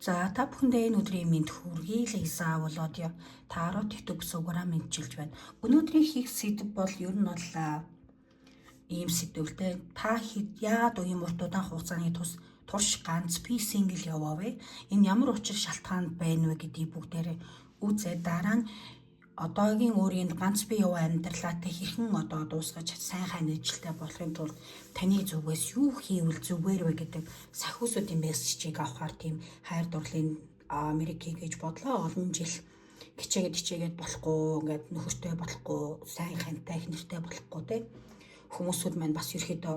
За та бүхэндээ энэ өдрийн мэнд хүргэе. Лиза болоод таарот YouTube програм мэдчилж байна. Өнөөдрийн хийх сэдв бол ер нь бол ийм сэдвэлтэй. Та яад ийм урт удаан хугацааны турш ганц би сингл яваа вэ? Энэ ямар учир шалтгаанд байна вэ гэдгийг бүгдээрээ үзээ. Дараа нь одоогийн өөрийн ганц би яваа амьдралаатай хэрхэн одоо дуусгаж сайхан ажилттай болохын тулд таны зүгээс юу хийвэл зүгээр вэ гэдэг сахиусуудын мессежийг авахар тийм хайр дурлалын Америкийг гэж бодлоо. Олон жил хичээгээд болохгүй, ингээд нөхөртэй болохгүй, сайн хантай их нэртэй болохгүй те хүмүүсүүд маань бас ерөөдөө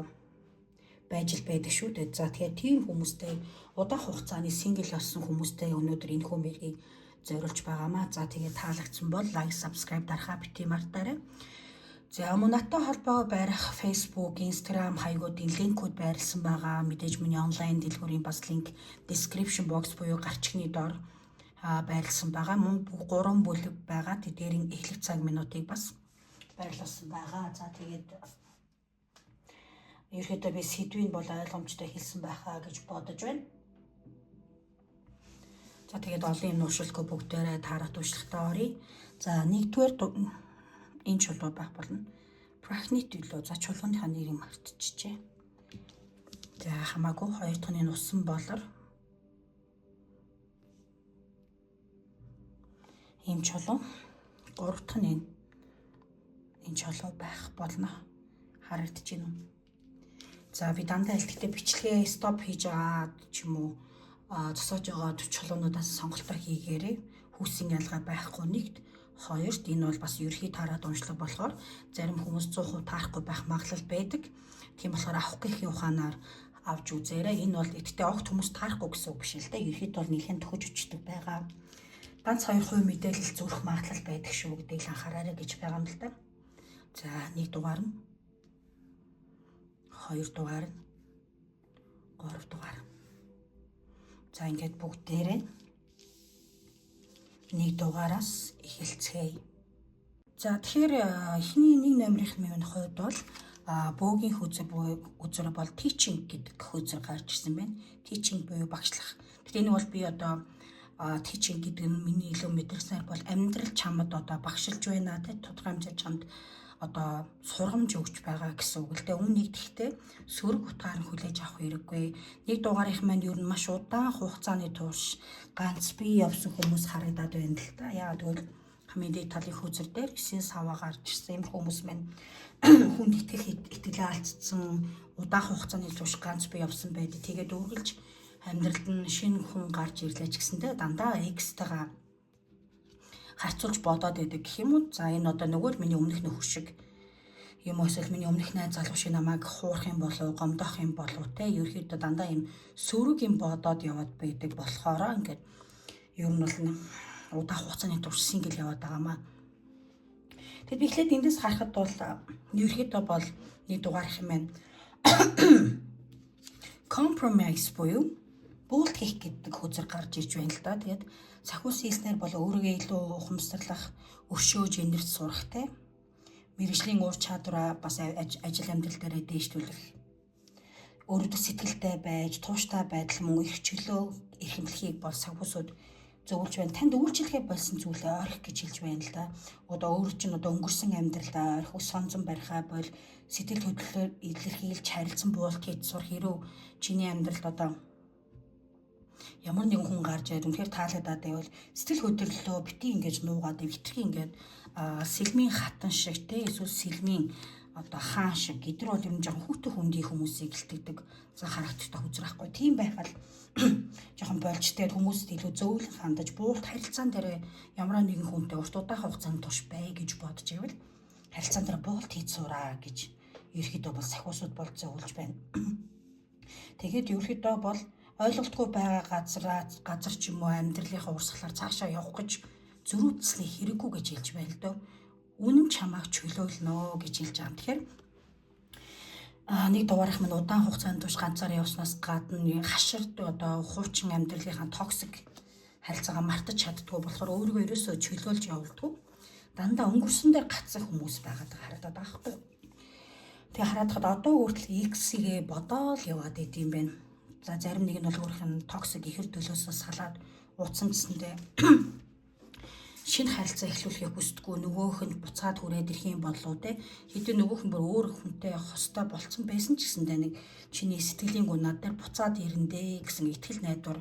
байж л байдаг шүү дээ. За тэгэхээр тийм хүмүүстэй удаан хугацааны сингл болсон хүмүүстэй өнөөдөр энэ хүмүүрийг зориулж байгаамаа. За тэгээд таалагдсан бол лайк, subscribe дарахаа бити мартаарай. За мөнөтэй холбоо барих Facebook, Instagram хаягуудын линкүүд байрлсан байгаа. Мэдээж миний онлайн дэлгүүрийн бас линк description box буюу гарчигны доор байрлсан байгаа. Мөн 3 бүлэг байгаа. Тэдгээрийн эхлэх цаг минутыг бас байрлуулсан байгаа. За тэгээд ерөөдөө би сэдвийг бол ойлгомжтой хэлсэн байхаа гэж бодож байна. За тэгээд олон юм уушилгүй бүгдээрээ таарат уушлахтаа оръё. За нэгдүгээр энэ чулуу байх болно. Прахнит билүү. За чулууныхаа нэрийг мартчихжээ. За хамаагүй хоёр дахь нь усан болор. Ийм чулуу. Гурав дахь нь энэ чулуу байх болно. Харагдаж байна уу? За би дандаа хэлэхдээ бичлэгээ стоп хийж аваад ч юм уу зогсоож байгаа чулуунуудаас сонголтоо хийгээрэй. Хүүсийн ялгаа байхгүй нэгт. Хоёрт энэ бол бас ерхий тараад уншлаг болохоор зарим хүмүүс 100% таарахгүй байх магадлал байдаг. Тийм болохоор авах гэхийн ухаанаар авч үзээрэй. Энэ бол эдгээр огт хүмүүс таарахгүй гэсэн үг биш л дээ. Ерхийд бол нэлээд төхөж өчтдөг байгаа. Ганц 2% мэдээлэл зүрх магадлал байдаг шүү гэдгийг анхаараарай гэж байгаа юм л да. За 1 дугаар нь 2 дугаар нь 3 дугаар. За ингээд бүгдээрээ 1 дугаараас эхэлцгээе. За тэгэхээр эхний 1 номерын минь хувьд бол бөөгийн үзэр бол teaching гэдэг үзэр гарч ирсэн байна. Teaching буюу багшлах. Тэгэхээр энэ бол би одоо teaching гэдэг нь миний илүү мэдэрсээр бол амьдрал чамд одоо багшилж байна те тодорхой хэмжээнд чамд одоо сургамж өгч байгаа гэсэн үг л дээ. Үүнийг гэхдээ сөрөг утгаар нь хүлээж авах хэрэггүй. 1 дугаарынх маань ер нь маш удаан хугацааны турш ганц би явсан хүмүүс харагдаад байна л та. Яагаад гэвэл хамгийн дээд талын хүзэр дээр 9 саваа гарч ирсэн юм хүмүүс маань хүнд итгэлээ алдсан удаан хугацааны турш ганц би явсан байдаг. Тэгээд үргэлж амьдралд нь шинэ хүн гарч ирлээ ч гэсэндээ дандаа экстрагаа харьцуулж бодоод байдаг гэх юм уу. За энэ одоо нөгөө миний өмнөх нөхөр шиг юм эсвэл миний өмнөх найз залуу шиг намайг хуурах юм болов гомдоох юм болов те ерөөхдөө дандаа юм сөрөг юм бодоод яваад байдаг болохоор ингээд ер нь бол удаан хугацааны турш сингл яваад байгаамаа. Тэгэд би эхлээд эндээс харахад бол ерөөхдөө бол 1 дугаарх юм байна. Compromise буюу буулт хийх гэдэг хөзөр гарч иж байна л да. Тэгээд сахиус хийснээр бол өөрийгөө илүү ухамсарлах, өршөөж энэрч сурах те. Мэргэжлийн уур чадвараа бас ажил амьдрал дээр дээшлүүлэх. Өөрөөдөө сэтгэлтэй байж, тууштай байдал мөн их чөлөө эрхэмлэхийг бол сахиусууд зөвлөж байна. Танд үйлчлэгээ болсон зүйлээ ойрох гэж хэлж байна л да. Одоо өөр чинь одоо өнгөрсөн амьдралдаа ойрох, сонзон барихаа бол сэтгэл хөдлөлөөр илэрхийлж харилцан буулт хийж сур хэрэг чиний амьдралд одоо ямар нэгэн хүн гарч ирээд үнэхээр таалагдаад байвал сэтгэл хөдлөлөө бити ингэж нуугаад хитрхи ингээд сэлмийн хатан шиг те эсвэл сэлмийн одоо хаан шиг эдгээр бол юм жоохон хүүтэй хүндий хүмүүсийг гэлтэгдэг за харагддаг хүзэр ахгүй. Тийм байхад жоохон болжтэй хүмүүст илүү зөөлөн хандаж буурт харилцаан дээр ямар нэгэн хүнтэй урт удаан хугацаанд турш бай гэж бодож ивэл харилцаан дээр буулт хийж сураа гэж ерөөхдөө бол сахиусууд бол зөвлөж байна. Тэгээд ерөөхдөө бол ойлголтгүй байгаа газар ч юм уу амьдралынхаа урсгалаар цаашаа явах гэж зөрүүцлэх хэрэггүй гэж хэлж байна л дөө. Үнэн чамааг чөлөөлнө гэж хэлж байгаа. Тэгэхээр 1 дугаарх минь удаан хугацаанд турш ганцаараа явснаас гадна хаширд одоо хуучин амьдралынхаа токсик харилцаагаа мартаж чаддгүй болохоор өөрийгөө ерөөсөө чөлөөлж явуулдаг. Дандаа өнгөрсөн дээр гацсан хүмүүс байгаад харагдаад байгаа байхгүй. Тэгээ хараад хад одоо хүртэл X-ийг бодоол яваад идэм байх. За зарим нэг нь бол өөрийнх нь токсик ихэр төлөөсөө салаад ууцсан гэсэндээ шинэ харилцаа эхлүүлэхийг хүсдэггүй, нөгөөх нь буцаад хүрээд ирэх юм болов те. Хэдий нөгөөх нь бүр өөр хүнтэй хостой болцсон байсан ч гэсэндээ нэг чиний сэтгэлийн гунаад дээр буцаад ирэндээ гэсэн итгэл найдвар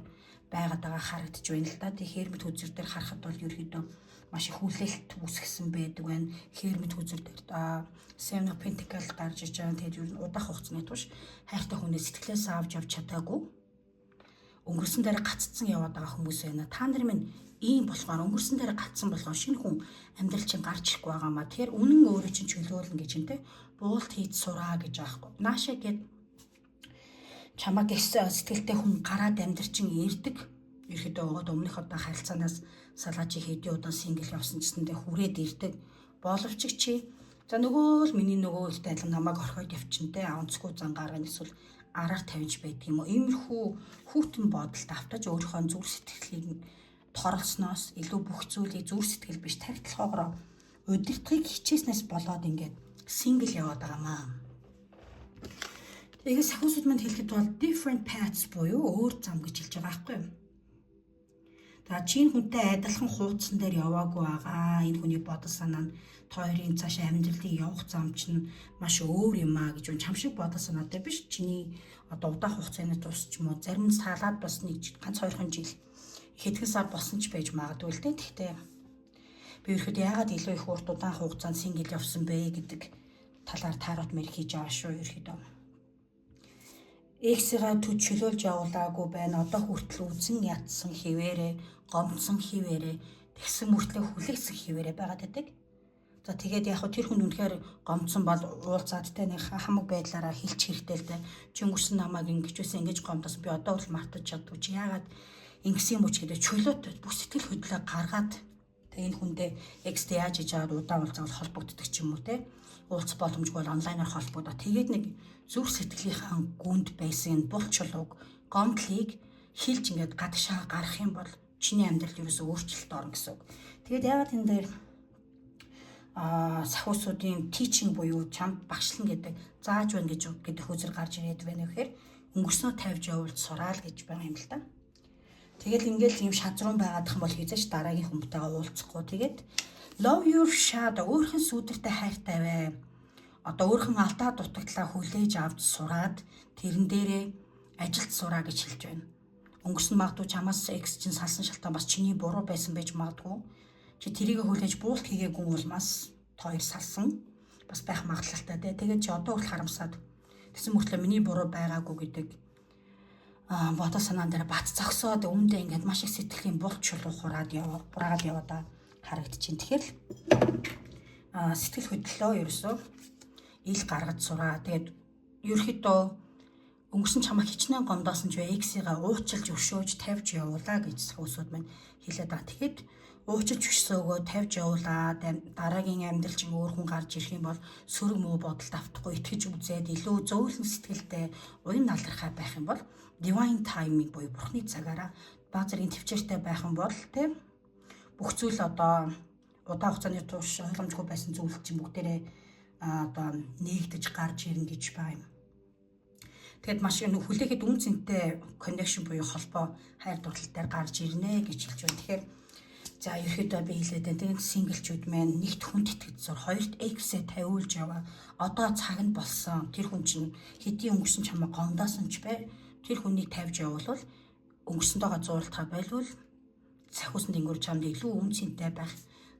байгаад байгаа харагдаж байна л да. Тэг Хермит хүзэр дээр харахад бол ерөөдөө маш их хүлээлт үүсгэсэн байдаг байна. Хермит хүзэр дээр Seven of Pentacles гарч иж байгаа. Тэгээд ер нь удаах хугацааны турш хайртай хүнээс сэтгэлээс авч явж чадаагүй. Өнгөрсөн дээр гаццсан яваад байгаа хүмүүс байна. Та нар минь ийм болохоор өнгөрсөн дээр гацсан болохоор шинэ хүн амьдрал чинь гарч ирэхгүй байгаамаа. Тэгэхээр үнэн өөрөө чинь чөлөөлнө гэж юм те. Буулт хийж сураа гэж аахгүй. Наашаа гээд чамаг сэтгэлтэй хүн гараад амьдрчин ирдэг. Ерөөдөө өгөөд өмнөх одоо харилцаанаас салгаж хэдий удаан сингл явсан гэсэндээ хүрээд ирдэг. Боловч чи за нөгөө л миний нөгөө илтэй адилхан намайг орхиод явчихнтэй онцгүй зан гаргана эсвэл араар тавьж байдаг юм уу. Иймэрхүү хүүтэн бодолд автаж өөрийнхөө зүрх сэтгэлийг торлсноос илүү бүх зүйлийг зүрх сэтгэл биш тархиталхаагаараа удирдахыг хичээснээс болоод ингээд сингл яваад байгаамаа. Тэгээд сахиусууд манд хэлэхэд бол different paths буюу өөр зам гэж хэлж байгаа байхгүй юу. За чинь хүнтэй адилхан хуудсан дээр яваагүй байгаа. Энэ хүний бодол санаа нь хоёрын цааш амьдралын явах зам чинь маш өөр юм аа гэж чам шиг бодол санаатай биш. Чиний одоо удаах хугацааны тус ч юм уу зарим нь салаад бас нэг ганц хоёрхан жил хэдхэн сар болсон ч байж магадгүй л дээ. Гэхдээ би өөрөд яагаад илүү их урт удаан хугацаанд сингл явсан бэ гэдэг талаар таарот мэр хийж байгаа шүү ерөөдөө. Эксээ чөлөөлж явуулаагүй байна. Одоо хүртэл үзэн ядсан хിവэрэ, гомдсон хിവэрэ, тэгсэн мөртлөө хүлээсэн хിвэрэ байгаад байдаг. За тэгээд яг тэр хүн үнэхээр гомдсон бол уулзаадтай нэг хамаг байдлаараа хэлчих хэрэгтэй л дээ. Чи өнгөрсөн намайг ингэж байсан ингэж гомдсон би одоо бол мартаж чаддгүй. Чи яагаад ингэсэн юм уу ч гэдэг чөлөөт бүх сэтгэл хөдлөлөө гаргаад тэг энэ хүндээ экстэй яаж хийж аваад удаан уулзаад холбогддог ч юм уу те. Уулзах боломжгүй бол онлайнаар холбогдоо. Тэгээд нэг зүрх сэтгэлийнхаа гүнд байсан бул чулууг гомдлыг хилж ингээд гадагшаа гарах юм бол чиний амьдрал ерөөсөө өөрчлөлт орно гэсэн үг. Тэгээд яагаад энэ дээр сахиусуудын teaching буюу чамд багшлан гэдэг зааж байна гэдэг хүзэр гарч ирээд байна вэ гэхээр өнгөрснөө тавьж явуул сураал гэж байгаа юм л да. Тэгэл ингээл юм шазруун байгаадах юм бол хизээч дараагийн хүнтэйгээ уулзахгүй. Тэгээд love your shadow өөрхөн сүдэртэй хайртай бай. Одоо өөрхөн алдаа дутагдлаа хүлээж авч сураад тэрэн дээрээ ажилд сураа гэж хэлж байна. Өнгөрсөн магадгүй чамаас экс чинь салсан шалтгаан бас чиний буруу байсан байж магадгүй. Чи тэрийг хүлээж буулт хийгээгүй улмаас хоёр салсан бас байх магадлалтай дээ. Тэгээд чи одоо хүртэл харамсаад тэгсэн мөртлөө миний буруу байгаагүй гэдэг бодол санаан дээр бат зогсоод үүндээ ингээд маш их сэтгэлийн бул чулуу хураад яваад харагдаж байна. Тэгэхээр сэтгэл хөдлөлөө ерөөсөө ил гаргаж сураа. Тэгээд ерөөхдөө өнгөрсөн чамаа хичнээн гомдоосон ч эксийгээ уучлж өршөөж тавьж явуулаа гэж сахиусууд маань хэлээд байгаа. Тэгэхэд уучлж өшсөөгөө тавьж явуулаа. Дараагийн амьдрал чинь өөр хүн гарч ирэх юм бол сөрөг муу бодолд автахгүй итгэж үзээд илүү зөөлөн сэтгэлтэй уян налрахаа байх юм бол divine timing буюу бурхны цагаараа баг зэргийн төвчээртэй байх юм бол тийм бүх зүйл одоо удаан хугацааны турш ойлгомжгүй байсан зүйл чинь бүгдээрээ одоо нэгдэж гарч ирнэ гэж байгаа юм. Тэгэд маш их хүлээхэд үн цэнтэй connection буюу холбоо хайр дурлал дээр гарч ирнэ гэж хэлж байна. Тэгэхээр за ерөөдөө би хэлээд байна. Тэгээд синглчүүд маань нэгт хүнд итгэж зур, хоёрт эксээ тавиулж яваа. Одоо цаг нь болсон. Тэр хүн чинь хэдийн өнгөрсөн чамаа гомдоосон ч бай. Тэр хүнийг тавьж явуулвал өнгөрсөнтэйгээ зууралтаа байлвал сахиус дэнгүүр чамд илүү үн цэнтэй байх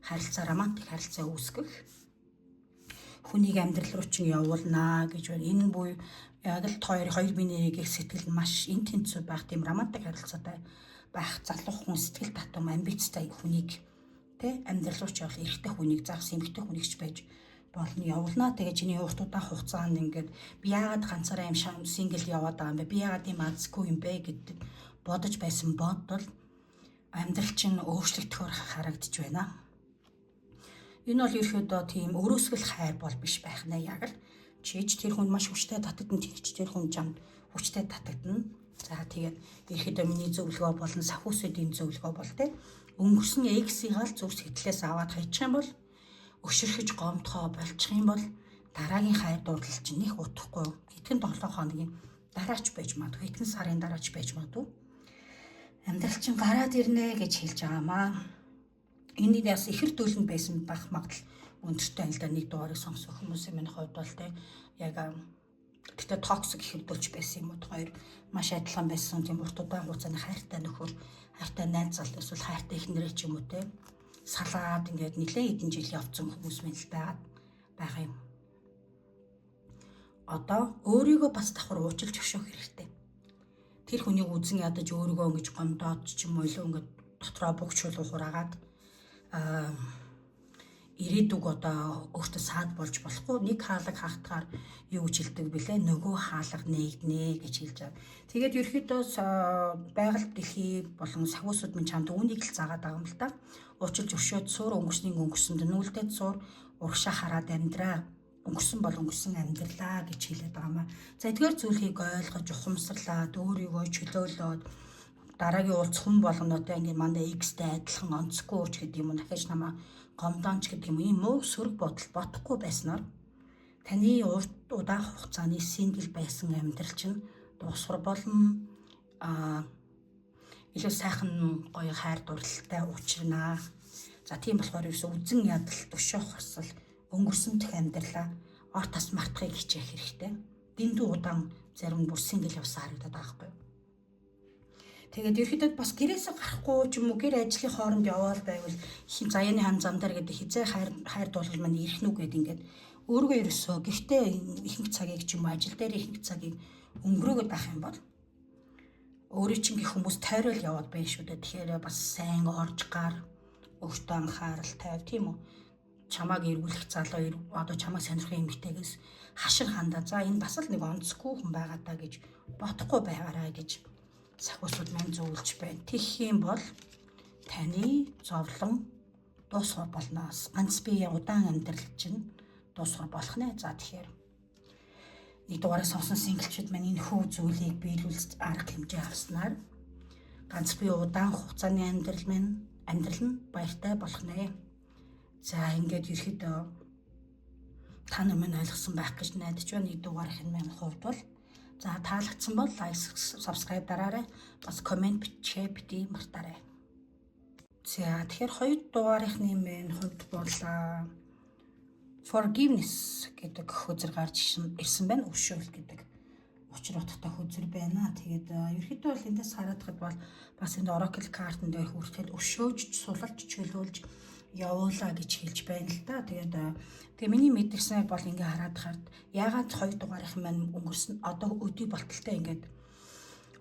харилцаа романтик харилцаа үүсгэх хүнийг амьдрал руу чинь явуулнаа гэж байна. Энэ буюу яг л хоёр биенийг сэтгэл нь маш интенсив байх тийм романтик харилцаатай байх залуу хүн сэтгэл татам амбицтай хүнийг тэ амьдрал руу ч явах эрэгтэй хүнийг загас эмэгтэй хүнийг ч байж болно явуулнаа. Тэгээ чиний урт удаан хугацаанд ингээд би яагаад ганцаараа юм сингл яваад байгаа юм бэ? Би яагаад ийм азгүй юм бэ гэдэг бодож байсан бодвол амьдрал чинь өөрчлөгдөхөөр харагдаж байна. Энэ бол ерөөдөө тийм өрөөсгөл хайр бол биш байх нэ яг л чиж тэр хүн маш хүчтэй татагдана тэгч тэр хүн чамд хүчтэй татагдана. За тэгээд ерөөдөө миний зөвлөгөө болон сахиусуудын зөвлөгөө бол тэ өнгөрсөн эксийг зүрх сэтгэлээс аваад хайчих юм бол өшөрхөж гомдохоо болчих юм бол дараагийн хайр дурлал чинь их утахгүй. Хэдхэн 7 хоногийн дараач байж магадгүй, хэдхэн сарын дараач байж магадгүй. Амьдрал чинь гараад ирнэ гэж хэлж байгаамаа. Энийг бас ихэр дүүлэнд байсан бах магадлал өндөртэй л да, нэг дугаарыг сонсох хүмүүсийн минь хувьд бол тэ яг гэхдээ токсик ихэр дүүлж байсан юм уу, хоёр маш адилхан байсан тийм урт удаан хугацааны хайртай нөхөр, хайртай найз зал эсвэл хайртай эхнэрээ ч юм уу тэ салаад ингээд нэлээд хэдэн жил явцсан хүмүүс минь л байгаа юм. Одоо өөрийгөө бас давхар уучлж өшөөх хэрэгтэй. Тэр хүнийг үзэн ядаж өөрийгөө ингэж гомдоод ч юм уу илүү ингээд дотроо бүгчүүлэн хураагаад ирээдүг одоо өөртөө саад болж болохгүй. Нэг хаалга хахтахаар юу гэж хэлдэг бэлээ, нөгөө хаалга нээгднэ гэж хэлж байгаа. Тэгээд ерөөхдөө байгаль дэлхий болон сахиусууд минь чамд үүнийг л заагаад байгаа юм л та. Уучлж өшөөд суур өнгөрсөнд нүүлдээд суур урагшаа хараад амьдраа. Өнгөрсөн бол өнгөрсөн амьдралаа гэж хэлээд байгаа маа. За эдгээр зүйлийг ойлгож ухамсарлаад өөрийгөө чөлөөлөөд дараагийн уулз хүн болгоноотой ингээд мандаа X-тэй адилхан онцгүй ууч гэдэг юм уу, дахиж намаа гомдоонч гэдэг юм уу, ийм муу сөрөг бодол бодохгүй байснаар таны удаан хугацааны сингл байсан амьдрал чинь дуусгар болно. Илүү сайхан гоё хайр дурлалтай учрнаа. За тийм болохоор ерөөсөө үзэн ядал төшөөх хосол өнгөрсөн дэх амьдралаа ор тас мартахыг хичээх хэрэгтэй. Дэндүү удаан зарим бүр сингл явсан харагдаад байгаа байхгүй юу? Тэгээд ерөөхдөө бас гэрээсээ гарахгүй ч юм уу гэр ажлын хооронд яваал байвал заяаны хан зам дээр гэдэг хизээ хайр дуулал маань ирэх нүг гэдэг ингээд өөргөө ерөөсөө гэртээ ихэнх цагийг ч юм уу ажил дээр ихэнх цагийг өнгөрөөгд байх юм бол өөрийн чинь гэх хүмүүс тойрол яваад байна шүү дээ. Тэгэхээр бас сайн орж гар өөртөө анхаарал тавь тийм үү? Чамааг эргүүлэх залуу одоо чамааг сонирхох эмэгтэйгээс хашир хандаа. За энэ бас л нэг онцгүй хүн байгаа даа гэж бодохгүй байгаарай гэж сахиусууд маань зөвлөж байна. Тэгэх юм бол таны зовлон дуусгар болно. Ганц бие удаан амьдрал чинь дуусгар болох нэ. За тэгэхээр нэг дугаарыг сонсон синглчүүд маань энэ хүү зүйлийг биелүүлж арга хэмжээ авснаар ганц бие удаан хугацааны амьдрал нь баяртай болох нэ. За ингээд ерөөхдөө та нар минь ойлгосон байх гэж найдаж байна. Нэг дугаарын маань хувьд бол за таалагдсан бол лайк, subscribe дараарай. Бас комент бичээ мартаарай. За тэгэхээр хоёр дугаарынхны маань хувьд бол forgiveness гэдэг хөзөр гарч ирсэн байна. Өшөөл гэдэг учир утгатай хөзөр байна. Тэгээд ерөөхдөө бол эндээс харагдахад бол бас энэ oracle card-ын дээр хүртэл өшөөж, сулалж, чөлөөлж явуулаа гэж хэлж байна л да. Тэгээ миний мэдэрснээр бол ингээ хараад хард яагаад хоёр дугаарынхан маань өнгөрсөн одоо өдий болтолтой ингээд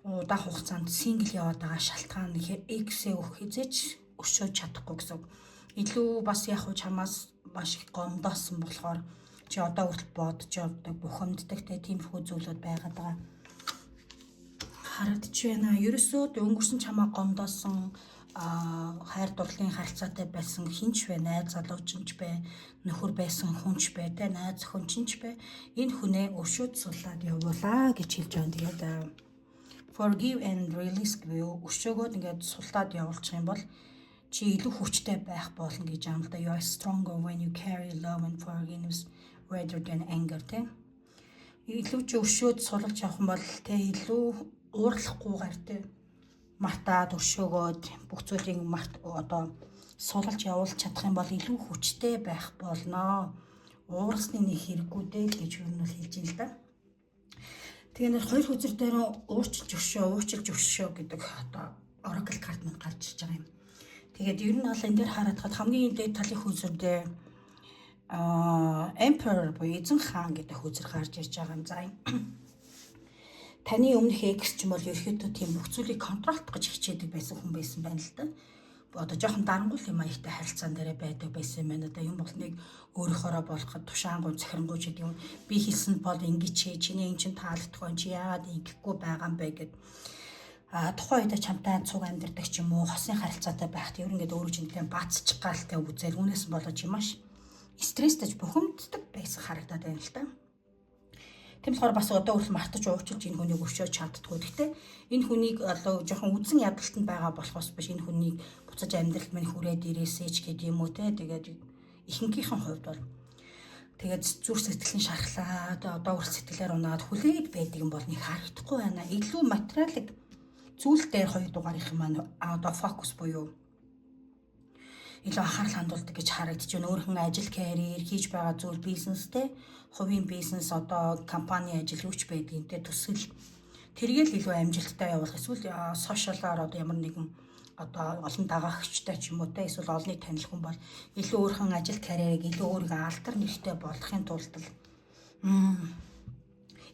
удаан хугацаанд сингл яваад байгаа шалтгаан X-ээ хизээч өшөөж чадахгүй гэсэн. Илүү бас яг уу чамаас маш их гомдоосон болохоор чи одоо хүртэл бодож явдаг бухимддаг тиймэрхүү зүйлүүд байгаад байгаа. Харагдаж байна. Ерөөсөө өнгөрсөн чамаа гомдоосон хайр дурлалын харилцаатай байсан хинч бай, найз залуучинч бай, нөхөр байсан хүнч бай, тэ найз хүнчинч бай. Энэ хүнээ өшөөд сулаад явуулаа гэж хэлж байгаа. Тэгээд forgive and release гэвэл өшөөгөөд ингээд сулаад явуулчих юм бол чи илүү хүчтэй байх болно гэж аам л да. You are stronger when you carry love and forgiveness rather than anger, тэ. Илүү ч өшөөд сулж явах юм бол тэ илүү уурлахгүйгээр тэ мартаад өшөөгөөд бүх зүйлийг одоо сулж явуулж чадах юм бол илүү хүчтэй байх болно. Уурсны нэг хэрэггүй дээ л гэж юу нь хэлж ин л да. Тэгээ нэр хоёр хүзэр дээр уурчилж өшөө гэдэг одоо oracle card маань гарч ирж байгаа юм. Тэгээд ер нь бол энэ дээр харахад хамгийн дээд талын хүзэр дээр emperor буюу эзэн хаан гэдэг хүзэр гарч ирж байгаа юм. За таны өмнөх экс ч юм бол ерөөхдөө тийм бүх зүйлийг контролт гэж хичээдэг байсан хүн байсан байна л да. Одоо жоохон дарангуул юм аягтай харилцаан дээр байдаг байсан юм байна. Одоо юм бол нэг өөрийнхоороо болоход тушаангуй захирангүй ч гэдэг юм. Би хэлсэн бол ингэж чиний эн чин таалагдахгүй чи яагаад ингэхгүй байгаа юм бэ гэд. Тухайн үед чамтай цуг амьдэрдэг ч юм уу хосын харилцаатай байхад ер нь ингээд өөрөө чинтэй бацчих гаалтай үзэл үнээс болоод чи маш стресстэй бухимддаг байсан харагдаад байна л да. Тийм болохоор бас одоо үргэлж мартаж уучлж энэ хүнийг өшөөж чаддгүй. Гэхдээ энэ хүнийг одоо жоохон үзэн ядалтанд байгаа болохоос биш энэ хүнийг буцаж амьдралд минь хүрээд ирээсэй ч гэдэг юм уу те. Тэгээд ихэнхийнхэн хувьд бол Тэгээд зүрх сэтгэлийн шархлаад одоо үр сэтгэлээр унаад хүлээд байдаг юм бол нэг харагдахгүй байна. Илүү материалыг зүйл дээр 2 дугаарынх маань одоо фокус буюу илүү анхаарал хандуулдаг гэж харагдаж байна. Өөрхөн ажил, карьер, хийж байгаа зүйл, бизнестэй, хувийн бизнес, одоо компани ажил юу ч байдгийг төсөл тэргээл илүү амжилттай явуулах. Эсвэл сошиалаар одоо ямар нэгэн одоо олон дагагчтай ч юм уу те эсвэл олныг таних хүн бол илүү өөрхөн ажил, карьерийг илүү өөрийгөө алдар нэртэй болгохын тулд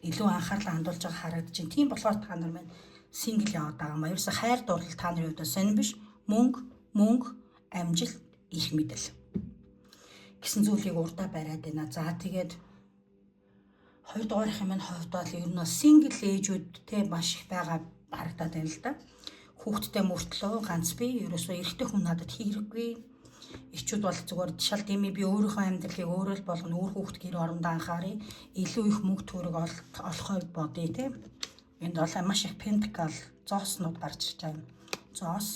илүү анхаарал хандуулж байгаа харагдаж байна. Тийм болохоор та нар маань сингл яваад байгаа юм. Ерөөсө хайр дурлал та нарын хувьд сонир биш. Мөнгө, амжилт, их мэдэл гэсэн зүйлийг урдаа бариад байна. За тэгээд 2 дугаарынхын маань хувьд бол ер нь сингл ээжүүд те маш их байгаа харагдаад байна л да. Хүүхдтэй мөртлөө ганц би ерөөсөө эрэгтэй хүн надад хэрэггүй. Эхчүүд бол зүгээр шал дими би өөрийнхөө амьдралыг өөрөө л болгоно. Өөр хүүхд гэр орондоо анхаарай. Илүү их мөнгө төгрөг олохоо бодъё те. Энд бол маш их пентакл зооснууд гарч ирж байгаа. Зоос.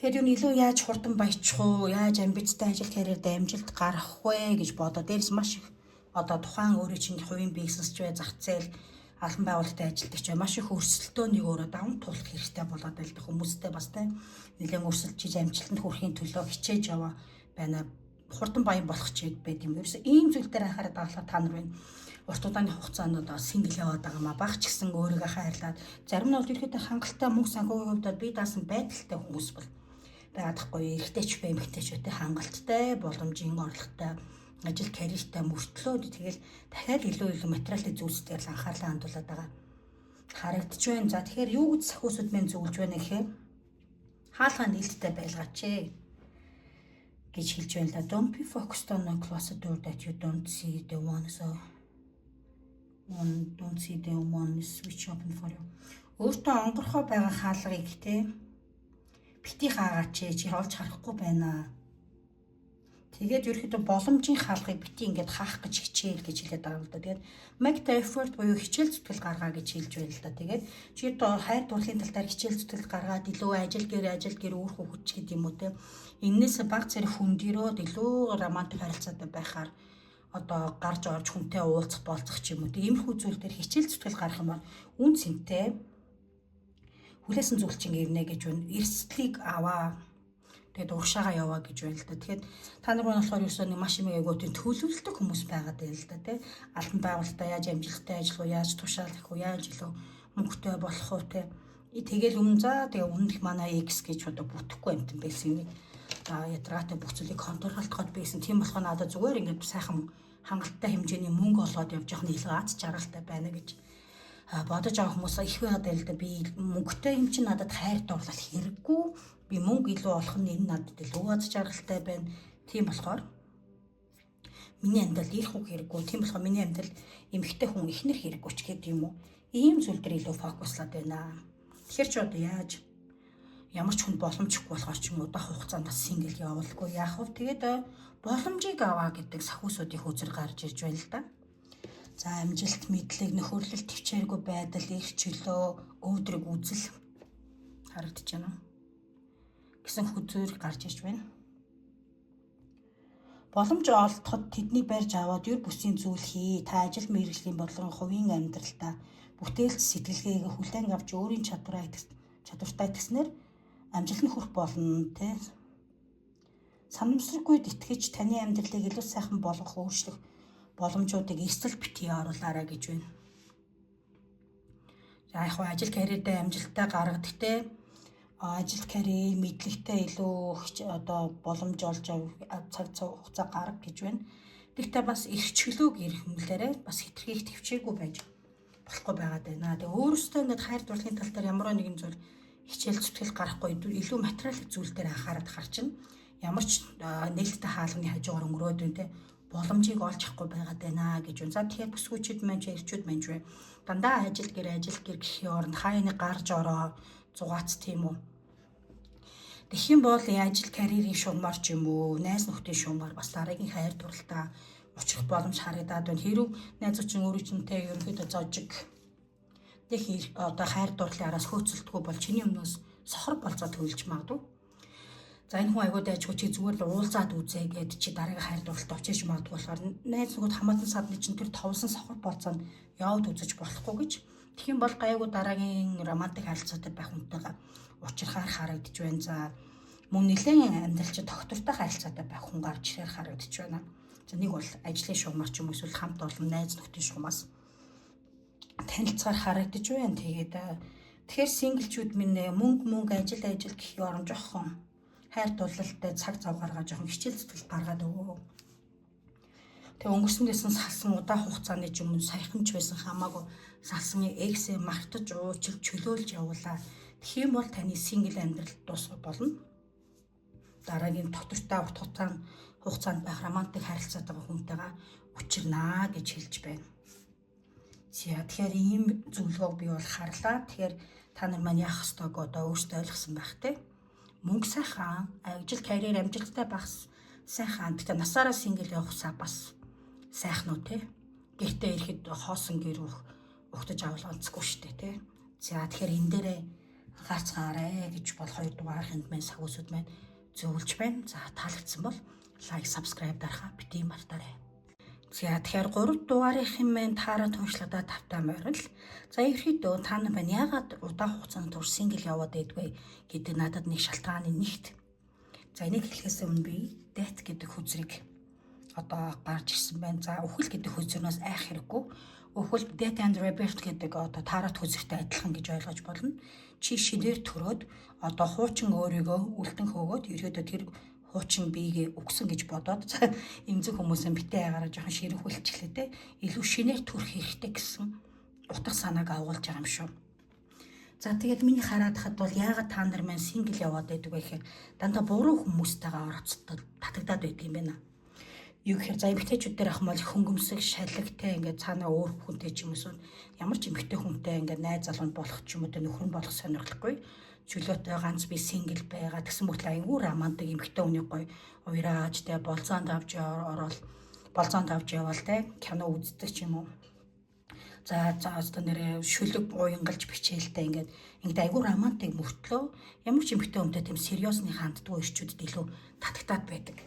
Тэгэхээр юу илүү яаж хурдан баячих уу, яаж амбицтай ажил карьерд амжилт гарах вэ гэж бодоо. Дээрс маш их одоо тухайн өөрийн чинь хувийн бизнес ч бай, зах зээл, албан байгуулалтад ажилладаг ч бай, маш их өрсөлдөөнийг өөрөө даван туулах хэрэгтэй болоод байл хүмүүстэй бас тийм нэлээд өрсөлдөж амжилтанд хүрэхин төлөө хичээж яваа байна. Хурдан баян болох ч байд юм. Ерөөсөө ийм зүйл дээр анхаарал тавихлаа та нар байна. Урт удааны хугацаанд одоо сингл яваад байгаа маа баг ч гэсэн өөрийгөө хайрлаад зарим нь бол ерөөхдөө хангалттай мөнгө санхүүгийн хувьд би даасан байдалтай хүмүүс бол байгаадахгүй эрэгтэй ч бай эмэгтэй ч үтэй хангалттай боломжийн орлоготой ажил карьертай мөртлөө тэгэл дахиад илүү материалын зүйлсээр л анхаарлаа хандуулад байгаа харагдаж байна. За тэгэхээр юу гэж сахиусууд мэн зөвлөж байна гэхээр хаалгаа нээлттэй байлгаач гэж хэлж байна л да. Don't be focused on a closet door that you don't see the one is switch open for you. Өөртөө онгорхоо байгаа хаалгыг те бити хаагаач чи олж харахгүй байна. Тэгээд ерөөхдөө боломжийн хаалгыг бити ингээд хаах гэж хичээл гэж хэлээд байгаа юм л да. Тэгээд make the effort буюу хичээл зүтгэл гаргаа гэж хэлж байна л да. Тэгээд чи одоо хайр дурлалын тал дээр хичээл зүтгэл гаргаад илүү ажил гэр өөр хүүхэд ч гэдэг юм уу те. Эннээс баг зэрэг хүндирөөд илүү романтик харилцаатай байхаар одоо гарч орж хүнтэй уулзах болцох ч юм уу. Иймэрхүү зүйл дээр хичээл зүтгэл гарах юм бол үн цэнтэй хүлээсэн зүйл чинь ирнэ гэж байна. Эрсдлийг аваа. Тэгээд урагшаага яваа гэж байна л да. Тэгэхээр та нар маань болохоор ерөөсөө нэг маш их эгоотын төлөвлөлтөг хүмүүс байгаад байна л да тий. Албан байгуулалтаа яаж амжилттай ажиллах уу, яаж тушаалах уу, яаж илүү мөнгөтэй болох уу тий. Тэгэл тэгээ өмнөх манай X гэж одоо бүтэхгүй амт байсан юм. Ядаргаатай бүх зүйлийг контролдоход байсан. Тийм болохоор надад зүгээр ингээд сайхан хангалттай хэмжээний мөнгө олгоод явж явах нь илүү аз жаргалтай байна гэж бодож байгаа хүмүүс их байгаад байл да. Би мөнгөтэй юм чинь надад хайр дурлал хэрэггүй. Би мөнгө илүү олох нь энэ надад илүү аз жаргалтай байна. Тийм болохоор миний амьдрал их хүн хэрэггүй. Тийм болохоор миний амьдрал эмэгтэй хүн ихнэр хэрэггүй ч гэдэг юм уу. Ийм зүйл дээр илүү фокуслаад байна. Тэгэхээр ч одоо яаж ямар ч хүн боломжгүй болохоор ч юм уу удаа хугацаанд бас сингл явуулахгүй яах вэ? Тэгээд боломжийг аваа гэдэг сахиусуудын үзэр гарч ирж байна л да. За амжилт, мэдлэг, нөхөрлөл, төвчээргүй байдал, их чөлөө, өөдрөг үзэл харагдаж байна гэсэн хүзүүр гарч ирж байна. Боломж олдоход тэднийг барьж аваад юр бүсийн зүйл хий. Та ажил мэргэжлийн бодлогын хувийн амьдралдаа бүтээлч сэтгэлгээгээ хүлээн авч өөрийн чадвартай гэснээр амжилтанд хүрэх болно те. Санамсаргүйд итгэж таны амьдралыг илүү сайхан болгох өөрчлөх боломжуудыг эрсдэл битгий оруулаарай гэж байна. За яг ажил карьердээ амжилттай гаргадагтай ажил карьер мэдлэгтэй илүү одоо боломж олж цаг хугацаа гарга гэж байна. Гэхдээ бас их чөлөөг ирэх юмлаарэ бас хитрхийх төвчээргүй байж болохгүй байгаад байна. Тэгээ өөрөөсөө ингээд хайр дурлалын тал дээр ямар нэгэн зүйл хичээл зүтгэл гарахгүй илүү материалын зүйл дээр анхаарал харчин ямар ч нээлттэй хаалганы хажуугаар өнгөрөөд байна те боломжийг олж авахгүй байгаад байна гэж байна. За тэгэхээр бүсгүйчүүд маань ч эрчүүд маань ч дандаа ажил гэр гэхийн оронд хаяаны гарч ороо зугаац тийм үү. Тэгэх юм бол ажил карьерийн шугамар ч юм уу найз нөхдийн шугамар бас дараагийн хайр дурлалтаа учрах боломж харагдаад байна. Хэрв найзууд чинь өөрөө чинтэй ерөнхийдөө зожиг нэг одоо хайр дурлалын араас хөөцөлдөггүй бол чиний өмнөөс сохор болцоо төлж магадгүй. За энэ хүн аягүй дайж чи зүгээр л уулзаад үзээ гэд чи дараагийн хайр дурлалт очиж магадгүй болохоор найз нөхөд хамаатан садны чинь тэр товлсон сохор болцоонд яваад үзэж болохгүй гэж. Тэгэх юм бол гайгүй дараагийн романтик харилцаатай байх хүнтэйгээ учрахаар харагдж байна. За мөн нэлээд амьдрал чи тогтвортой харилцаатай байх хүн гарч ирээр харагдж байна. За нэг бол ажлын шугамар ч юм уу эсвэл хамт олон найз нөхдийн шугамаас танилцахаар харагдж байна. Тэгэхээр синглчүүд минь мөнгө ажил гэх юм жоохон хайр дурлалтай цаг зав гаргаад жоохон хичээл зүтгэл гаргаад өгөө. Тэгээ өнгөрсөн дэсэн салсан удаа хугацааны ч юм уу саяхан ч байсан хамаагүй салсан эксээ мартаж уучил чөлөөлж явуулаа. Тэгэх юм бол таны сингл амьдрал дуусах болно. Дараагийн тогтвортой хугацаанд байх романтик харилцаатай хүнтэйгээ учирнаа гэж хэлж байна. Тэгэхээр ийм зөвлөгөөг би бол харлаа. Тэгэхээр та нар маань яах ёстойг одоо өөрсдөө ойлгосон байх те. Мөнгө сайхан, ажил карьер амжилттай байх сайхан. Тэгтээ насаараа сингл явахсаа бас сайхан уу те. Гэртээ ирэхэд хоосон гэр ухтаж авал онцгүй штэ те. За тэгэхээр энэ дээрээ анхаарцгаарэ гэж бол 2 дугаарынд маань сагуусуд маань зөвлөж байна. За таалагдсан бол лайк, subscribe дарахаа бити мартаарай. За тэгэхээр 3 дугаарынхын маань таараад уншлагадаа тавтай морил. За ерөөдөө та нар байна яагаад удаан хугацаанд турш сингл яваад байдгүй гэдэг надад нэг шалтгааны нэгт. За энийг хэлэхээс өмнө би дет гэдэг хөзрийг одоо гарч ирсэн байна. За үхэл гэдэг хөзрөөс айх хэрэггүй. Үхэл death and rebirth гэдэг одоо таарат хөзөртэй адилхан гэж ойлгож болно. Чи шидээр төрөөд одоо хуучин өөрийгөө үлдэн хөөгөөд ерөөдөө тэр хуучин биеийг өгсөн гэж бодоод эмзэг хүмүүсийн битээ ягараа жоохон ширхүүлчихлээ те. Илүү шинээр төрөх хэрэгтэй гэсэн утга санааг агуулж байгаа юм шүү. За тэгээд миний хараад хад бол яагаад та нар маань сингл яваад байдаг вэ гэхээр дандаа буруу хүмүүстэйгээ оролцдог татагдаад байдаг юм байна. Юу гэхээр за эмэгтэйчүүд дээр ах мал хөнгөмсөг шалгтай ингээд цаанаа өөр хүнтэй ч юм уу ямар ч эмэгтэй хүнтэй ингээд найз залуу болох ч юм уу нөхөр нь болох сонирхолтой чөлөөтэй ганц би сингл байгаа гэсэн мөртлөө аягүй романтик эмэгтэй хүний гоё уйрааж тэ болцоонд авч ороод болцоонд авч явал тэ кино үздэг ч юм уу. За одоо нэрээ шүлэг уянгалж бичээлтэй ингээд аягүй романтик мөртлөө ямар ч эмэгтэй хүнтэй тийм сериосны ханддгүй ирчүүдэд илүү татагтаад байдаг.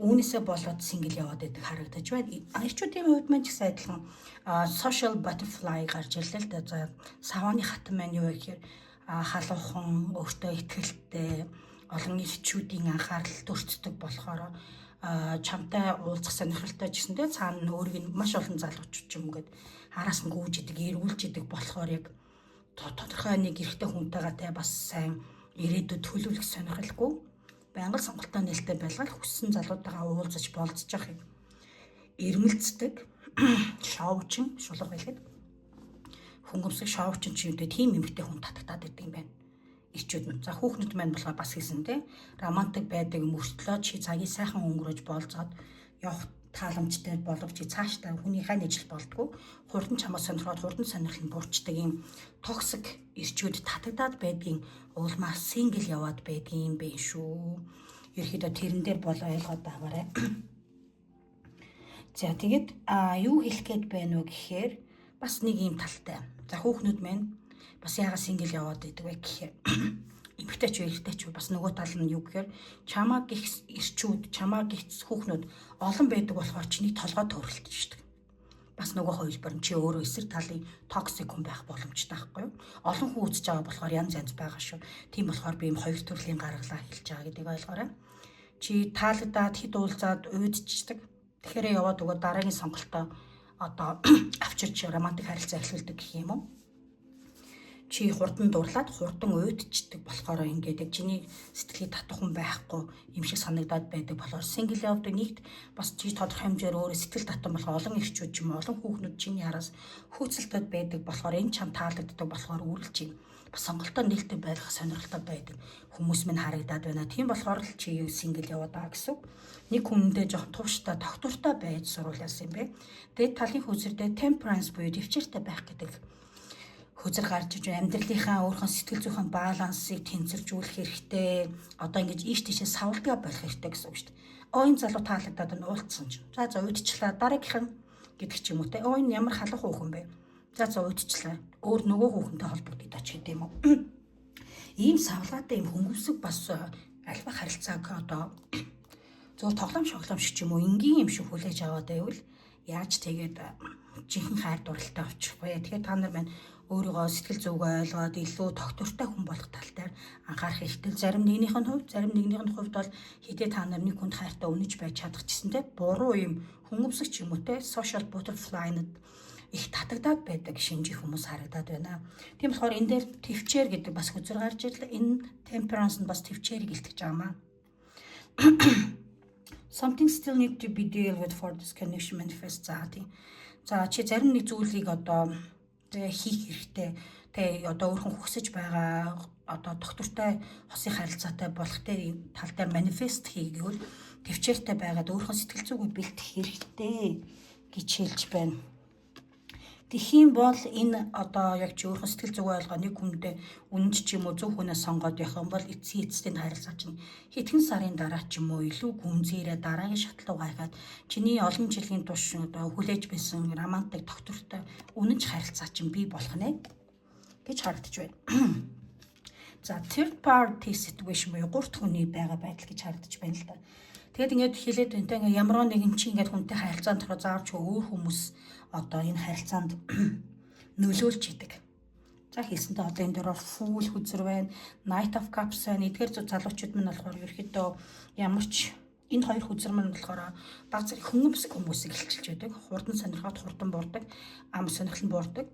Үүнээсээ болоод сингл яваад байдаг харагдаж байна. Ирчүүдийн хувьд маань ч гэсэн адилхан social butterfly гарч ирлээ л да. За савааны хатан маань юу вэ гэхээр халуухан, өөртөө итгэлтэй, олон ирчүүдийн анхаарал төрцдөг болохоор чамтай уулзах сонирхолтой ч гэсэндээ цаана өөрийг нь маш олон залуучууд ч юм гээд араас нь гүйж идэг, эргүүлж идэг болохоор яг тодорхой нэг эрэгтэй хүнтэйгээ те бас сайн ирээдүйд төлөвлөх сонирхолгүй байнга сонголтоо нээлттэй байлгаад хүссэн залуутайгаа уулзаж болцож явах юм. Ирмэлцдэг шоучин шулуур байлгээд хөнгөмсөг шоучин ч юутэй тийм эмэгтэй хүн татагтаад идэг юм байна. Ирчүүд нь. За хүүхнүүд маань болохоор бас хийсэн те. Романтик байдаг мөртлөө чи цагийг сайхан өнгөрөөж болцоод явах тааламжтай боловч чи цаашдаа хүнийхээ ажил болдгоо хурдан чамаас сонирхоод хурдан сонирхол нь буурчдаг юм токсик ирчүүд татагдаад байдгийн улмаас сингл яваад байдгийн бэ шүү. Ерөөдөө тэрэн дээр бол ойлгоод байгаарай. За тэгээд юу хэлэх гээд байна вэ гэхээр бас нэг юм талтай. За хүүхнүүд маань бас яагаад сингл яваад байдаг вэ гэхээр эмэгтэй ч эрэгтэй ч бас нөгөө тал нь юу гэхээр чамаа гих ирчүүд, чамаа гих хүүхнүүд олон байдаг болохоор чиний толгой төрөлтждэг. Бас нөгөө хувилбар нь чи өөрөө эсрэг талын токсик хүн байх боломжтой байхгүй юу? Олон хүн үзэж байгаа болохоор янз янз байгаа шүү. Тийм болохоор би ийм хоёр төрлийн гаргалаа хэлж байгаа гэдгийг ойлгоорой. Чи таалагдаад хэд уулзаад уйдчихдаг. Тэгэхээр яваад өгөө дараагийн сонголтоо одоо авчирч романтик харилцаа эхлүүлдэг гэх юм уу? Чи хурдан дурлаад хурдан уйдчихдаг болохоор ингээд яг чиний сэтгэлийг татах хүн байхгүй юм шиг санагдаад байдаг болохоор сингл явдаг нэгт бас чи тодорхой хэмжээр өөрөө сэтгэл татсан болохоор олон ирчүүд ч юм олон хүүхнүүд чиний араас хөөцөлтөд байдаг болохоор энэ чам таалагддаг болохоор үргэлж чинь бас сонголтоо нээлттэй байх сонирхолтой байдаг хүмүүс минь харагдаад байна. Тийм болохоор л чи сингл яваад байгаа гэсэн. Нэг хүндээ жоохон тууштай тогтвортой байж суруулаас юм бэ. Тэгээд талын хүзэрдээ temperance буюу дэвчээртэй байх гэдэг хөзөр гарч иж амьдралынхаа өөрхөн сэтгэл зүйн балансыг тэнцвэржүүлэх хэрэгтэй. Одоо ингэж ийш тийшээ савлдгаа болох хэрэгтэй гэсэн үг шүү дээ. Энэ залуу таалагдаад нь уулцсан ч. За уйдчлаа дараагийнхан гэдэг ч юм уу те. Энэ ямар халах хүүхэн бэ? За уйдчлаа. Өөр нөгөө хүүхэнтэй холбогдож ч гэдэм үү. Ийм савлгаатай ийм хөнгөвсөг бас альва харилцааг одоо зөвхөн тоглоом шоглоомш ч юм уу энгийн юм шиг хүлээж аваад байвал яаж тэгээд жинхэнэ хайр дурлалтай очих вэ? Тэгэхээр та нар маань өөрийгөө сэтгэл зүгөө ойлгоод илүү тогтвортой хүн болох тал дээр анхаарах хэрэгтэй. Зарим нэгнийх нь хувьд бол хэдий та нар нэг хүнд хайртай үнэж байж чадах гэсэндээ буруу юм хүмүүсэг ч юм уу те social butterfly-над их татагдаад байдаг шинжих хүмүүс харагдаад байна. Тийм болохоор энэ дээр төвчээр гэдэг бас хөзөр гарч ирлээ. Энэ temperance нь бас төвчээрийг илтгэж байгаа маа. Something still need to be dealt with for this connection manifest. За чи зарим нэг зүйлийг одоо хийх хэрэгтэй. Тэ одоо өөрхөн хүсэж байгаа одоо доктортой хосын харилцаатай болох тал дээр манифест хийгвэл төвчээртэй байгаад өөрхөн сэтгэл зүгөө бэлтгэх хэрэгтэй гэж хэлж байна. Тэхийн бол энэ одоо яг чи өөрхөн сэтгэл зүгөө ойлгоо нэг хүндээ үнэнч ч юм уу зөв хүнээ сонгоод явах юм бол эцсийн харилцаа чинь хэдхэн сарын дараа ч юм уу илүү гүнзгийрээ дараагийн шатлуу гайхаад чиний олон жилийн турш одоо хүлээж байсан романтик доктортой үнэнч харилцаа чинь бий болох нэ гэж харагдаж байна. За third party situation буюу гурт хүний байгаа байдал гэж харагдаж байна л да. Тэгэд ингээд хэлээд байна. Ямар нэгэн чи ингээд хүнтэй харилцаанд ороо заавч өөр хүмүүс одоо энэ харилцаанд нөлөөлж идэг. За хийсэнтэй одоо энэ дээр full хүзэр байна, night of cups байна. Эдгээр залуучууд мань болохоор ерөөхдөө ямар ч энэ хоёр хүзэр мань болохоор баг зэрэг хүмүүсийг хэлчилж байдаг. Хурдан сонирхоод хурдан буурдаг, ам сонирхол нь буурдаг.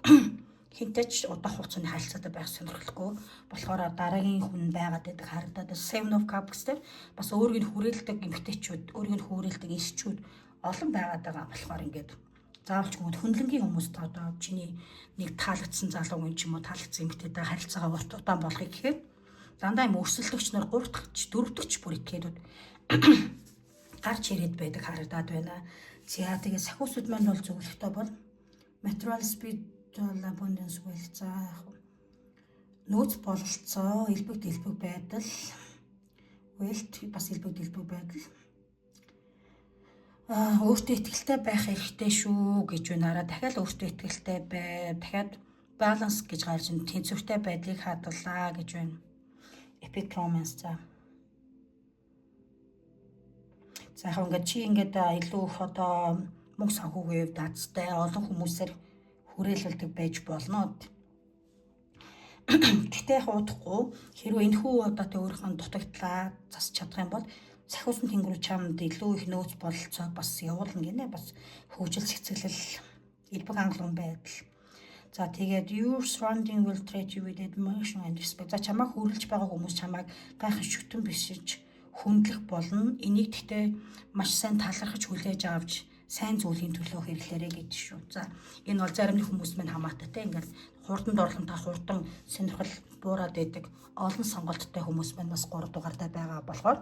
Хинтэйч удаах хугацааны харилцаатай байх сонирхолгүй болохоор дараагийн хүн байгаад байдаг харагдаад Seven of Cups дээр бас өөрийг нь хүрээлдэг эмэгтэйчүүд, өөрийг нь хүрээлдэг эсчүүд олон байгаад байгаа болохоор ингээд заавалч хөндлөнгийн хүмүүст одоо чиний нэг таалагдсан залуугийн ч юм уу таалагдсан эмэгтэйтэй харилцаагаа урт удаан болгохыг гэхээр дандаа юм өрсөлдөгч нар 3 дахь 4 дахь бүр итгэхэд гарч ирээд байдаг харагдаад байна. За тэгээ сахиусууд маань бол зөвлөлтөө бол material speed abundance well за нөөц бололцоо элбэг дэлбэг байдал wealth бас элбэг дэлбэг байдал өөртөө итгэлтэй байх хэрэгтэй шүү гэж үнаараа дахиад өөртөө итгэлтэй бай дахиад баланс гэж гарч ин тэнцвэртэй байдлыг хадгалаа гэж байна. Epic romance за яг ингээд чи ингээд илүү их одоо мөнгө санхүүгийн дацтай олон хүмүүсээр хүрээлэлдэг байж болно. Гэхдээ яг удахгүй хэрвээ энэ хүү одоо тэ өөрийнхөө дутагдлаа засч чадах юм бол сахиусан тэнгэрүү чамд илүү их нөөц бололцоо бас явуулна гинэ бас хөгжил цэцгэлэл элбэг хангалуун байдал. За тэгээд your surrounding will treat you with admiration and respect. За чамайг хүрэлж байгаа хүмүүс чамайг гайхаж шүтэн бишиж хүндлэх болно. Энийг гэхдээ маш сайн талархаж хүлээж авч сайн зүйлийн төлөө хэрэглээрэй гэж шүү. За энэ бол зарим нэг хүмүүс мань хамаатай те ингээд хурдан дорлонтой хурдан сонирхол буураад байдаг олон сонголттой хүмүүс мань бас 3 дугаартай байгаа болохоор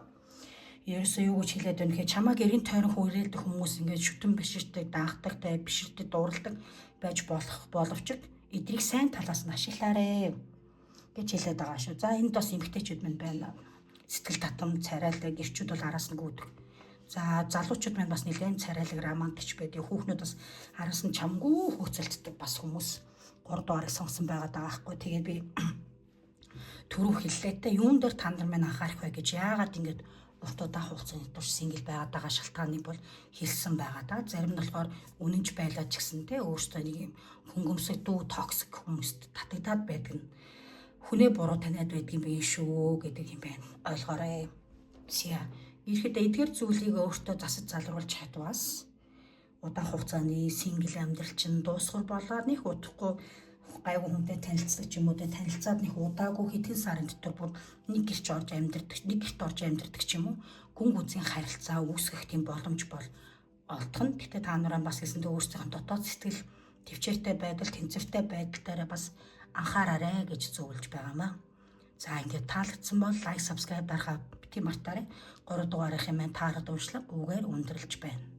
ерөөсөө юу гэж хэлээд байна гэхээр чамайг эрийн тойрон хүрээлдэг хүмүүс ингээд шүтэн биширдэг, даагдагтай, биширдэг, дууралдаг байж болох боловч эдрийг сайн талаас нь ашиглаарэ гэж хэлээд байгаа шүү. За энд бас эмгтээчүүд мань байна. Сэтгэл татам, царайлаг, гэрчүүд бол араас нь гүйдэг. За залуучууд маань бас нэлээд царайлаг романтич байдаг. Хүүхнүүд бас араас нь чамгүй хөөцөлддөг бас хүмүүс 3 дугаарыг сонгосон байгаа даахгүй. Тэгээд би түрүү хэллээ те юун дээр та нар маань анхаарах вэ гэж яагаад ингэж урт удаах хугацааны турш сингл байгаад байгаа шалтгааныг бол хэлсэн байгаа да. Зарим нь болохоор үнэнч байлаа ч гэсэн те өөртөө нэг юм хөнгөмсөг дүү токсик хүмүүст татагдаад байдаг нь хүнээ буруу таниад байдгийн бие шүү гэдэг юм байна. Ойлгоорой. Сия ирэхэд эдгээр зүйлийг өөртөө засаж залруулж чадвас удаан хугацааны сингл амьдрал чинь дуусгар болоод нэг удахгүй гайгүй хүнтэй танилцдаг ч юм уу танилцаад нэг удаагүй хэдхэн сарын дотор бүр нэг гэрч орж амьдардаг нэг гэрт орж амьдардаг ч юм уу гүн гүнзгий харилцаа үүсгэх тийм боломж бол олдох нь. Гэхдээ та нараа бас хэлсэндээ өөрсдийнхөө дотоод сэтгэл төвчээртэй байдал тэнцвэртэй байдал дээр бас анхаараарай гэж зөвлөж байгаамаа. За ингээд таалагдсан бол лайк, subscribe дарахаа бити мартаарай. 3 дугаарынхын маань таарад уншлаг үгээр өндөрлж байна.